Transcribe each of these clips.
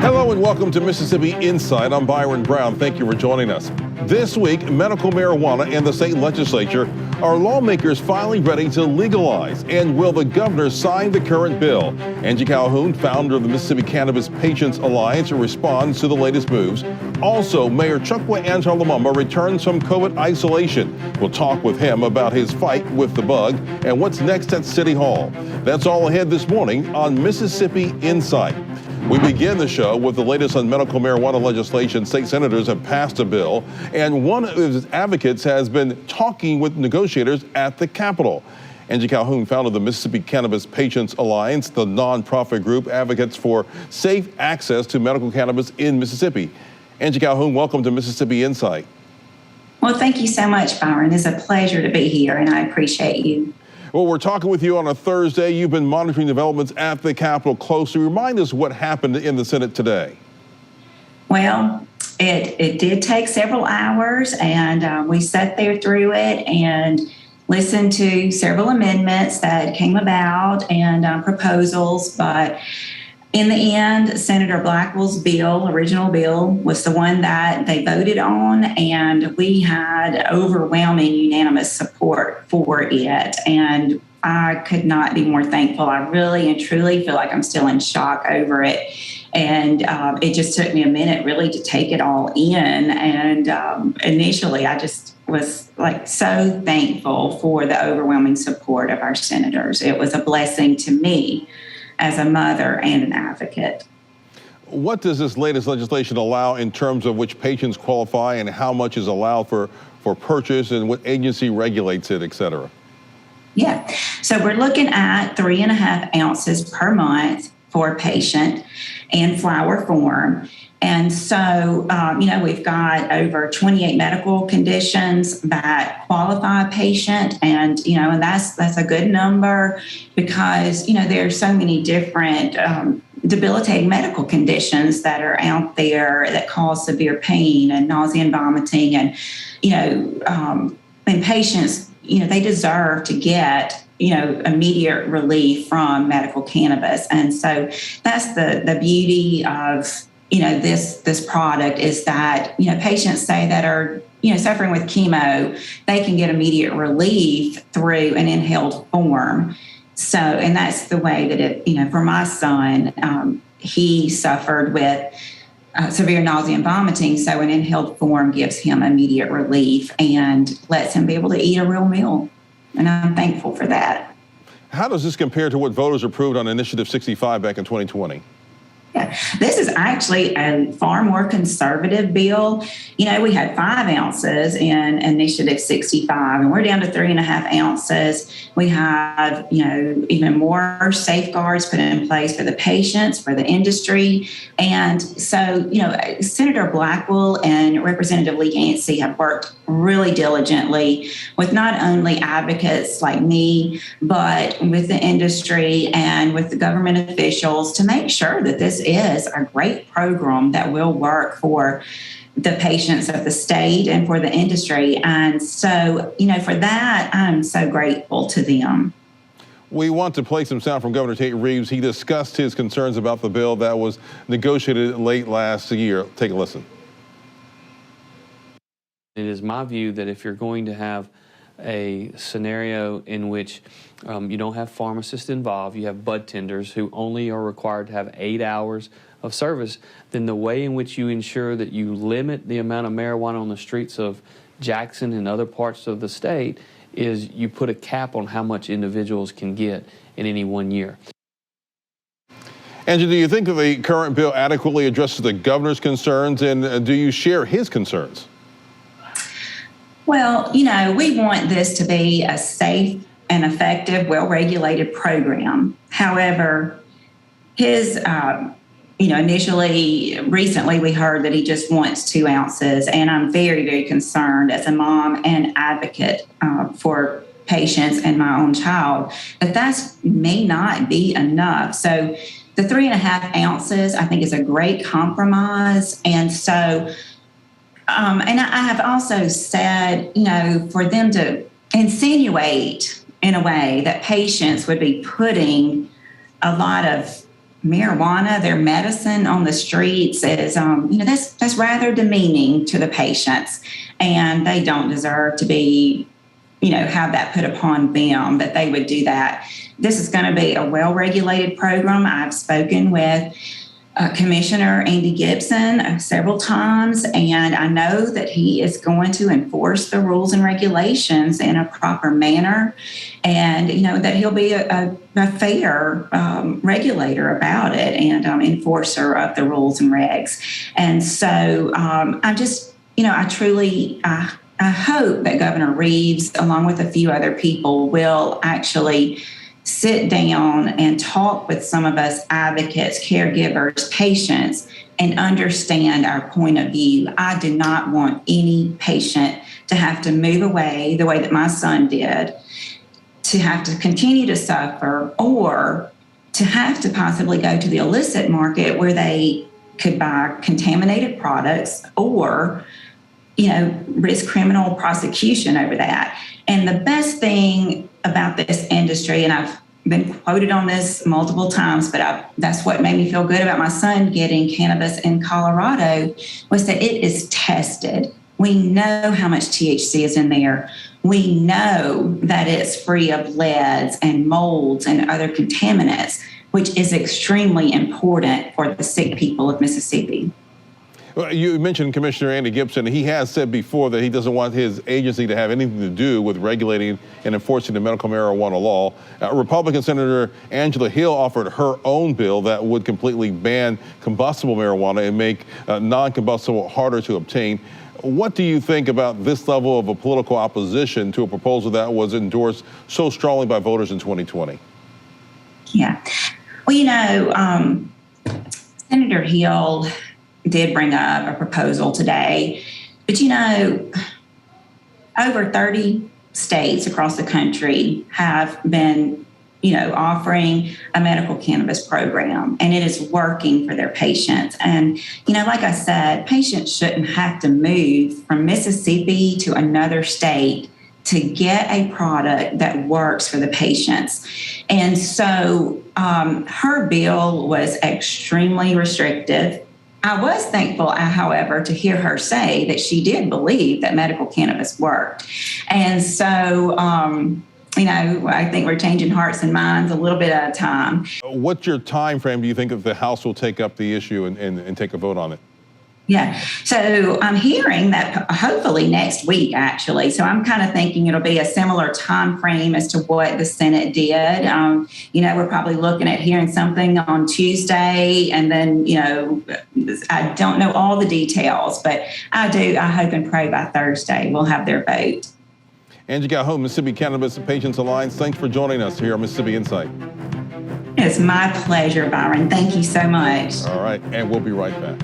Hello and welcome to Mississippi Insight. I'm Byron Brown. Thank you for joining us. This week, medical marijuana and the state legislature are lawmakers finally ready to legalize. And will the governor sign the current bill? Angie Calhoun, founder of the Mississippi Cannabis Patients Alliance, responds to the latest moves. Also, Mayor Chokwe Antar Lumumba returns from COVID isolation. We'll talk with him about his fight with the bug and what's next at City Hall. That's all ahead this morning on Mississippi Insight. We begin the show with the latest on medical marijuana legislation. State senators have passed a bill, and one of his advocates has been talking with negotiators at the Capitol. Angie Calhoun founded the Mississippi Cannabis Patients Alliance, the nonprofit group advocates for safe access to medical cannabis in Mississippi. Angie Calhoun, welcome to Mississippi Insight. Well, thank you so much, Byron. It's a pleasure to be here, and I appreciate you. Well, we're talking with you on a Thursday. You've been monitoring developments at the Capitol closely. Remind us what happened in the Senate today. Well, it did take several hours, and we sat there through it and listened to several amendments that came about and proposals. But in the end, Senator Blackwell's bill, original bill, was the one that they voted on, and we had overwhelming unanimous support for it. And I could not be more thankful. I really and truly feel like I'm still in shock over it. And it just took me a minute really to take it all in. And initially, I just was like so thankful for the overwhelming support of our senators. It was a blessing to me as a mother and an advocate. What does this latest legislation allow in terms of which patients qualify and how much is allowed for purchase and what agency regulates it, et cetera? Yeah, so we're looking at 3.5 ounces per month for a patient in flower form. And so, we've got over 28 medical conditions that qualify a patient. And that's a good number because, there are so many different debilitating medical conditions that are out there that cause severe pain and nausea and vomiting. And, and patients, they deserve to get immediate relief from medical cannabis. And so that's the beauty of this product is that, patients say that are, suffering with chemo, they can get immediate relief through an inhaled form. So, and that's the way that it, for my son, he suffered with severe nausea and vomiting. So an inhaled form gives him immediate relief and lets him be able to eat a real meal. And I'm thankful for that. How does this compare to what voters approved on Initiative 65 back in 2020? Yeah, this is actually a far more conservative bill. We had 5 ounces in Initiative 65, and we're down to 3.5 ounces. We have, even more safeguards put in place for the patients, for the industry. And so, Senator Blackwell and Representative Lee Yancey have worked really diligently with not only advocates like me, but with the industry and with the government officials to make sure that this is a great program that will work for the patients of the state and for the industry. And so, for that, I'm so grateful to them. We want to play some sound from Governor Tate Reeves. He discussed his concerns about the bill that was negotiated late last year. Take a listen. It is my view that if you're going to have a scenario in which you don't have pharmacists involved, you have bud tenders who only are required to have 8 hours of service, then the way in which you ensure that you limit the amount of marijuana on the streets of Jackson and other parts of the state is you put a cap on how much individuals can get in any one year. Angie, do you think that the current bill adequately addresses the governor's concerns, and do you share his concerns? Well, we want this to be a safe and effective, well-regulated program. However, his, recently we heard that he just wants 2 ounces, and I'm very, very concerned as a mom and advocate for patients and my own child that may not be enough. So the 3.5 ounces, I think, is a great compromise. And so, and I have also said, for them to insinuate in a way that patients would be putting a lot of marijuana, their medicine on the streets is, that's rather demeaning to the patients, and they don't deserve to be, have that put upon them that they would do that. This is going to be a well-regulated program. I've spoken with Commissioner Andy Gibson several times, and I know that he is going to enforce the rules and regulations in a proper manner, and that he'll be a fair regulator about it and enforcer of the rules and regs. And so I hope that Governor Reeves, along with a few other people, will actually sit down and talk with some of us advocates, caregivers, patients, and understand our point of view. I do not want any patient to have to move away the way that my son did, to have to continue to suffer, or to have to possibly go to the illicit market where they could buy contaminated products or risk criminal prosecution over that. And the best thing about this industry, and I've been quoted on this multiple times, but that's what made me feel good about my son getting cannabis in Colorado, was that it is tested. We know how much THC is in there. We know that it's free of leads and molds and other contaminants, which is extremely important for the sick people of Mississippi. Well, you mentioned Commissioner Andy Gibson. He has said before that he doesn't want his agency to have anything to do with regulating and enforcing the medical marijuana law. Republican Senator Angela Hill offered her own bill that would completely ban combustible marijuana and make non-combustible harder to obtain. What do you think about this level of a political opposition to a proposal that was endorsed so strongly by voters in 2020? Yeah. Well, Senator Hill did bring up a proposal today, but over 30 states across the country have been, offering a medical cannabis program, and it is working for their patients. And, like I said, patients shouldn't have to move from Mississippi to another state to get a product that works for the patients. And so her bill was extremely restrictive. I was thankful, however, to hear her say that she did believe that medical cannabis worked. And so, I think we're changing hearts and minds a little bit at a time. What's your time frame do you think that the House will take up the issue and take a vote on it? Yeah, so I'm hearing that hopefully next week, actually. So I'm kind of thinking it'll be a similar time frame as to what the Senate did. We're probably looking at hearing something on Tuesday, and then, I don't know all the details, but I hope and pray by Thursday we'll have their vote. Angie Calhoun, Mississippi Cannabis Patients Alliance, thanks for joining us here on Mississippi Insight. It's my pleasure, Byron. Thank you so much. All right, and we'll be right back.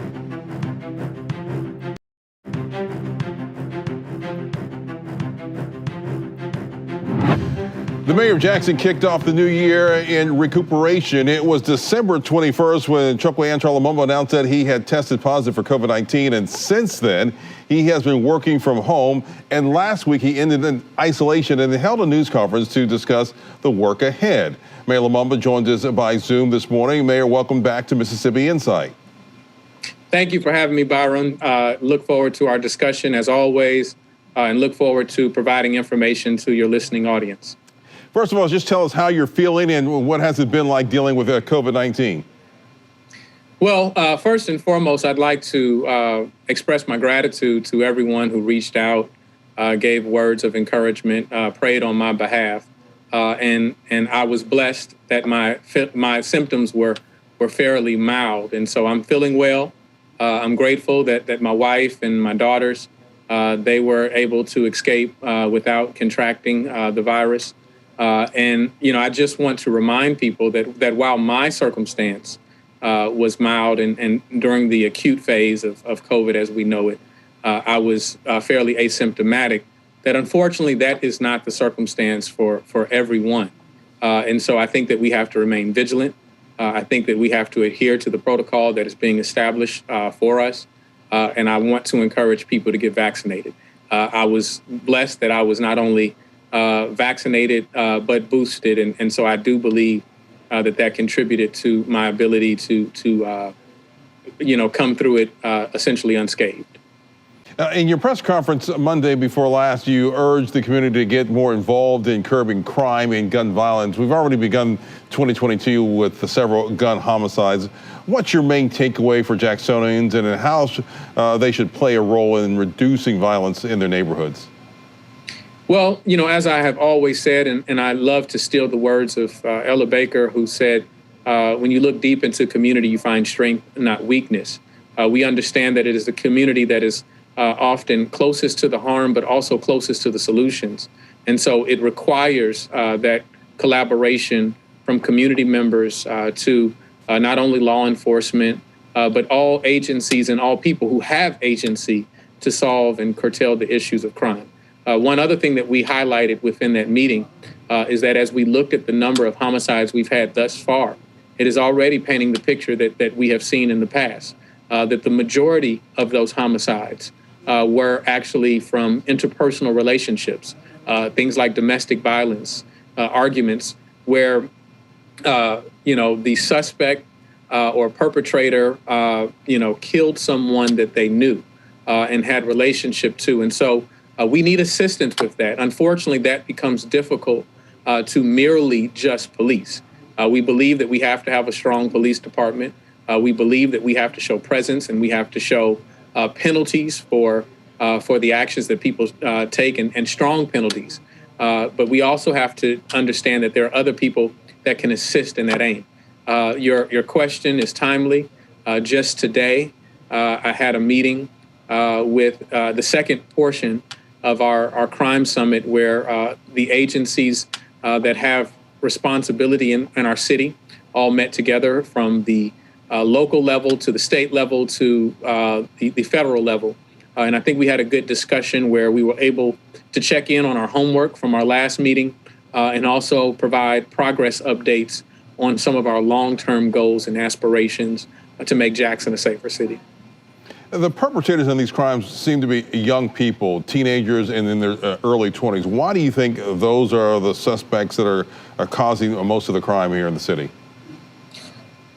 The mayor of Jackson kicked off the new year in recuperation. It was December 21st when Chokwe Antar Lumumba announced that he had tested positive for COVID-19, and since then, he has been working from home. And last week, he ended in isolation and held a news conference to discuss the work ahead. Mayor Lumumba joined us by Zoom this morning. Mayor, welcome back to Mississippi Insight. Thank you for having me, Byron. Look forward to our discussion as always, and look forward to providing information to your listening audience. First of all, just tell us how you're feeling and what has it been like dealing with COVID-19? Well, first and foremost, I'd like to express my gratitude to everyone who reached out, gave words of encouragement, prayed on my behalf, and I was blessed that my symptoms were fairly mild, and so I'm feeling well. I'm grateful that my wife and my daughters, they were able to escape without contracting the virus. I just want to remind people that while my circumstance was mild and during the acute phase of COVID as we know it, I was fairly asymptomatic, that unfortunately that is not the circumstance for everyone. And so I think that we have to remain vigilant. I think that we have to adhere to the protocol that is being established for us. And I want to encourage people to get vaccinated. I was blessed that I was not only vaccinated, but boosted. And so I do believe that contributed to my ability to come through it essentially unscathed. In your press conference Monday before last, you urged the community to get more involved in curbing crime and gun violence. We've already begun 2022 with several gun homicides. What's your main takeaway for Jacksonians and how they should play a role in reducing violence in their neighborhoods? Well, as I have always said, and I love to steal the words of Ella Baker, who said, when you look deep into community, you find strength, not weakness. We understand that it is the community that is often closest to the harm, but also closest to the solutions. And so it requires that collaboration from community members to not only law enforcement, but all agencies and all people who have agency to solve and curtail the issues of crime. One other thing that we highlighted within that meeting is that as we looked at the number of homicides we've had thus far, it is already painting the picture that we have seen in the past, that the majority of those homicides were actually from interpersonal relationships, things like domestic violence, arguments where, the suspect or perpetrator, killed someone that they knew and had relationship to. And so we need assistance with that. Unfortunately, that becomes difficult to merely just police. We believe that we have to have a strong police department. We believe that we have to show presence and we have to show penalties for the actions that people take and strong penalties. But we also have to understand that there are other people that can assist in that aim. Your question is timely. Just today, I had a meeting with the second portion of our crime summit where the agencies that have responsibility in our city all met together from the local level to the state level to the federal level. And I think we had a good discussion where we were able to check in on our homework from our last meeting and also provide progress updates on some of our long-term goals and aspirations to make Jackson a safer city. The perpetrators in these crimes seem to be young people, teenagers and in their early 20s. Why do you think those are the suspects that are causing most of the crime here in the city?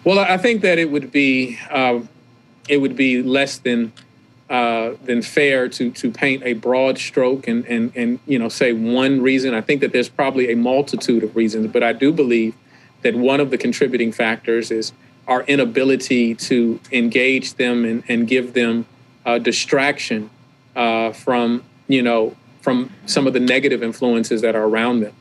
Well, I think that it would be less than fair to paint a broad stroke and say one reason. I think that there's probably a multitude of reasons, but I do believe that one of the contributing factors is our inability to engage them and give them distraction from some of the negative influences that are around them.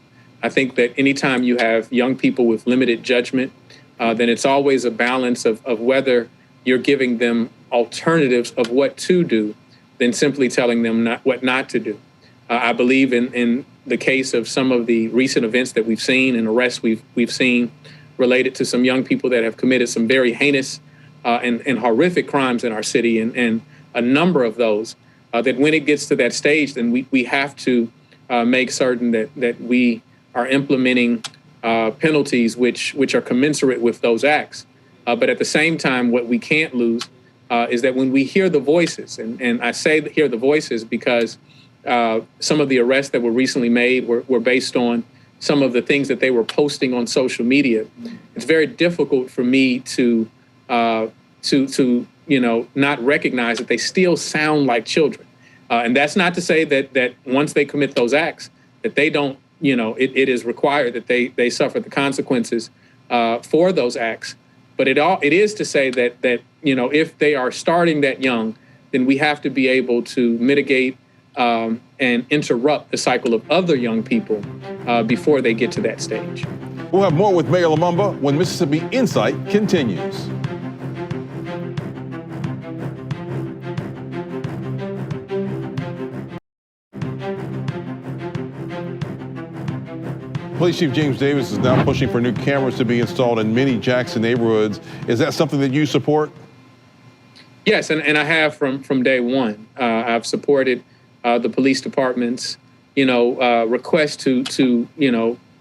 I think that anytime you have young people with limited judgment, then it's always a balance of whether you're giving them alternatives of what to do than simply telling them what not to do. I believe in the case of some of the recent events that we've seen and arrests we've seen related to some young people that have committed some very heinous and horrific crimes in our city, and a number of those, that when it gets to that stage, then we have to make certain that we are implementing penalties which are commensurate with those acts. But at the same time, what we can't lose is that when we hear the voices, and I say hear the voices because some of the arrests that were recently made were based on some of the things that they were posting on social media. It's very difficult for me to not recognize that they still sound like children. And that's not to say that once they commit those acts, that they don't, it is required that they suffer the consequences for those acts. But it is to say that if they are starting that young, then we have to be able to mitigate and interrupt the cycle of other young people before they get to that stage. We'll have more with Mayor Lumumba when Mississippi Insight continues. Police Chief James Davis is now pushing for new cameras to be installed in many Jackson neighborhoods. Is that something that you support? Yes, and I have from day one. I've supported the police department's, request to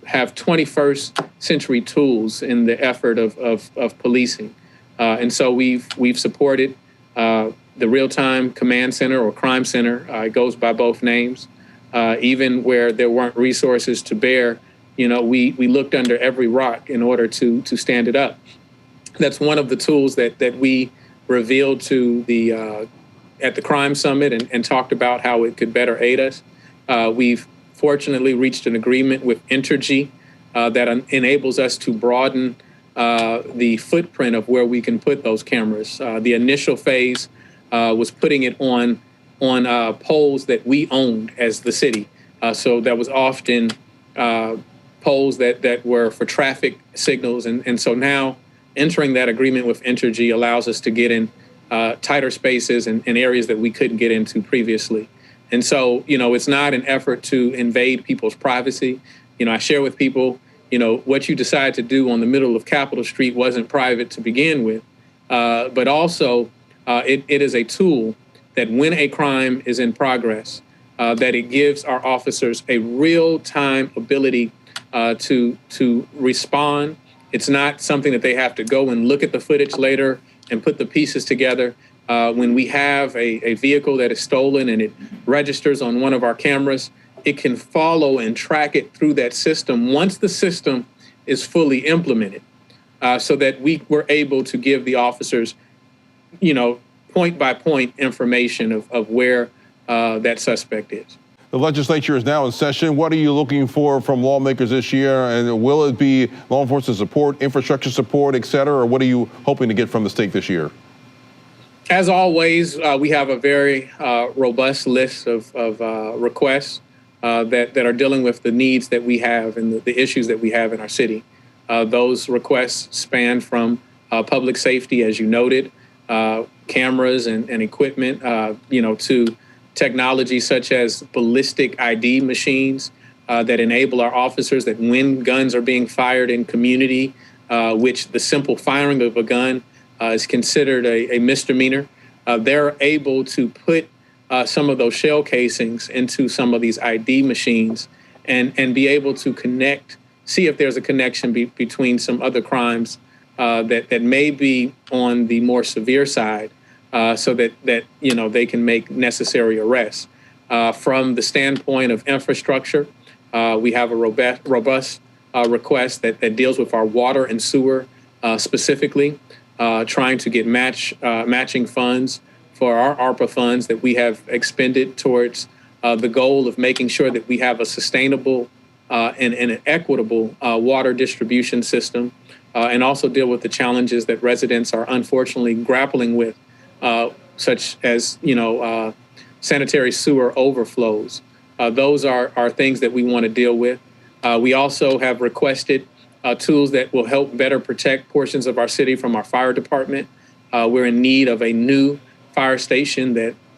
have 21st century tools in the effort of policing. And so we've supported the real-time command center or crime center. It goes by both names, even where there weren't resources to bear we looked under every rock in order to stand it up. That's one of the tools that we revealed to at the Crime Summit and talked about how it could better aid us. We've fortunately reached an agreement with Entergy that enables us to broaden the footprint of where we can put those cameras. The initial phase was putting it on poles that we owned as the city. So that was often poles that were for traffic signals. And so now entering that agreement with Entergy allows us to get in tighter spaces and areas that we couldn't get into previously. And so, it's not an effort to invade people's privacy. I share with people, what you decide to do on the middle of Capitol Street wasn't private to begin with, but also it is a tool that when a crime is in progress, that it gives our officers a real-time ability to respond. It's not something that they have to go and look at the footage later and put the pieces together. When we have a vehicle that is stolen and it registers on one of our cameras, it can follow and track it through that system once the system is fully implemented, so that we were able to give the officers, point-by-point information of where that suspect is. The legislature is now in session. What are you looking for from lawmakers this year? And will it be law enforcement support, infrastructure support, et cetera? Or what are you hoping to get from the state this year? As always, we have a very robust list of requests that are dealing with the needs that we have and the issues that we have in our city. Those requests span from public safety, as you noted, cameras and equipment, to technology such as ballistic ID machines that enable our officers that when guns are being fired in community, which the simple firing of a gun is considered a misdemeanor, they're able to put some of those shell casings into some of these ID machines and be able to see if there's a connection between some other crimes that may be on the more severe side, so that they can make necessary arrests. From the standpoint of infrastructure, we have a robust request that deals with our water and sewer specifically, trying to get matching funds for our ARPA funds that we have expended towards the goal of making sure that we have a sustainable and an equitable water distribution system, and also deal with the challenges that residents are unfortunately grappling with, such as sanitary sewer overflows. Those are things that we want to deal with. We also have requested tools that will help better protect portions of our city from our fire department. We're in need of a new fire station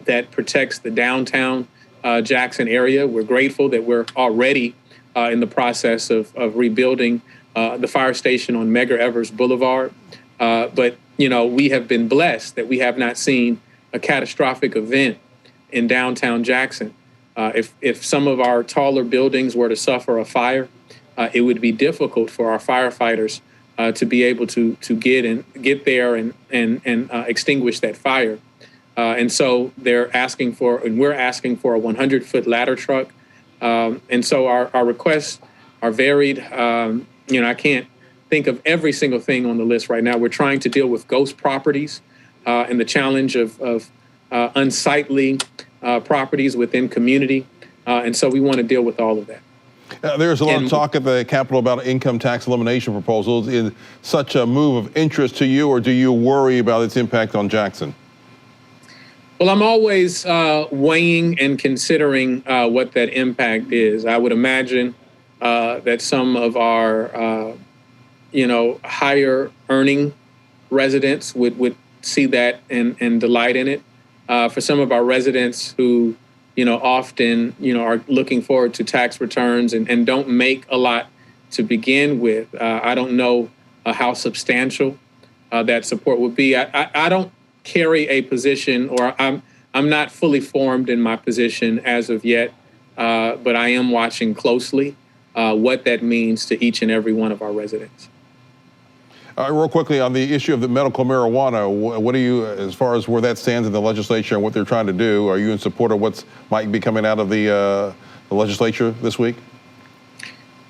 that protects the downtown Jackson area. We're grateful that we're already in the process of rebuilding the fire station on Medgar Evers Boulevard. But we have been blessed that we have not seen a catastrophic event in downtown Jackson. If some of our taller buildings were to suffer a fire, it would be difficult for our firefighters to be able to get there and extinguish that fire. And so they're asking for, and we're asking for a 100-foot ladder truck. And so our requests are varied. I can't think of every single thing on the list right now. We're trying to deal with ghost properties and the challenge of unsightly properties within community. And so we want to deal with all of that. There's a lot of talk at the Capitol about income tax elimination proposals. Is such a move of interest to you, or do you worry about its impact on Jackson? Well, I'm always weighing and considering what that impact is. I would imagine that some of our, higher earning residents would see that and delight in it. For some of our residents who, often, are looking forward to tax returns and don't make a lot to begin with, I don't know how substantial that support would be. I don't carry a position, or I'm not fully formed in my position as of yet, but I am watching closely what that means to each and every one of our residents. Real quickly on the issue of the medical marijuana, what are you, as far as where that stands in the legislature and what they're trying to do, are you in support of what might be coming out of the legislature this week?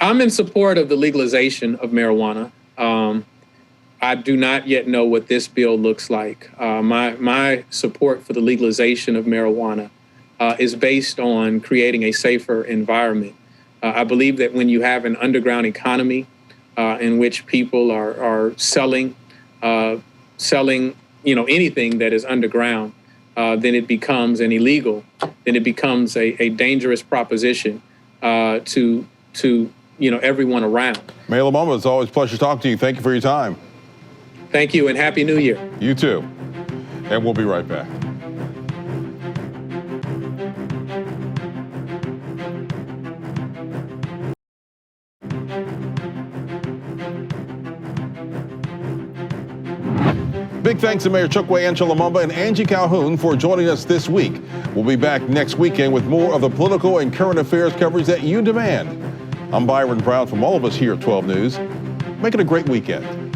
I'm in support of the legalization of marijuana. I do not yet know what this bill looks like. My support for the legalization of marijuana is based on creating a safer environment. I believe that when you have an underground economy in which people are selling, anything that is underground, then it becomes an illegal. Then it becomes a dangerous proposition to everyone around. Mayor Lumumba, it's always a pleasure talking to you. Thank you for your time. Thank you, and Happy New Year. You too. And we'll be right back. Big thanks to Mayor Chokwe, Lumumba, and Angie Calhoun for joining us this week. We'll be back next weekend with more of the political and current affairs coverage that you demand. I'm Byron Brown from all of us here at 12 News. Make it a great weekend.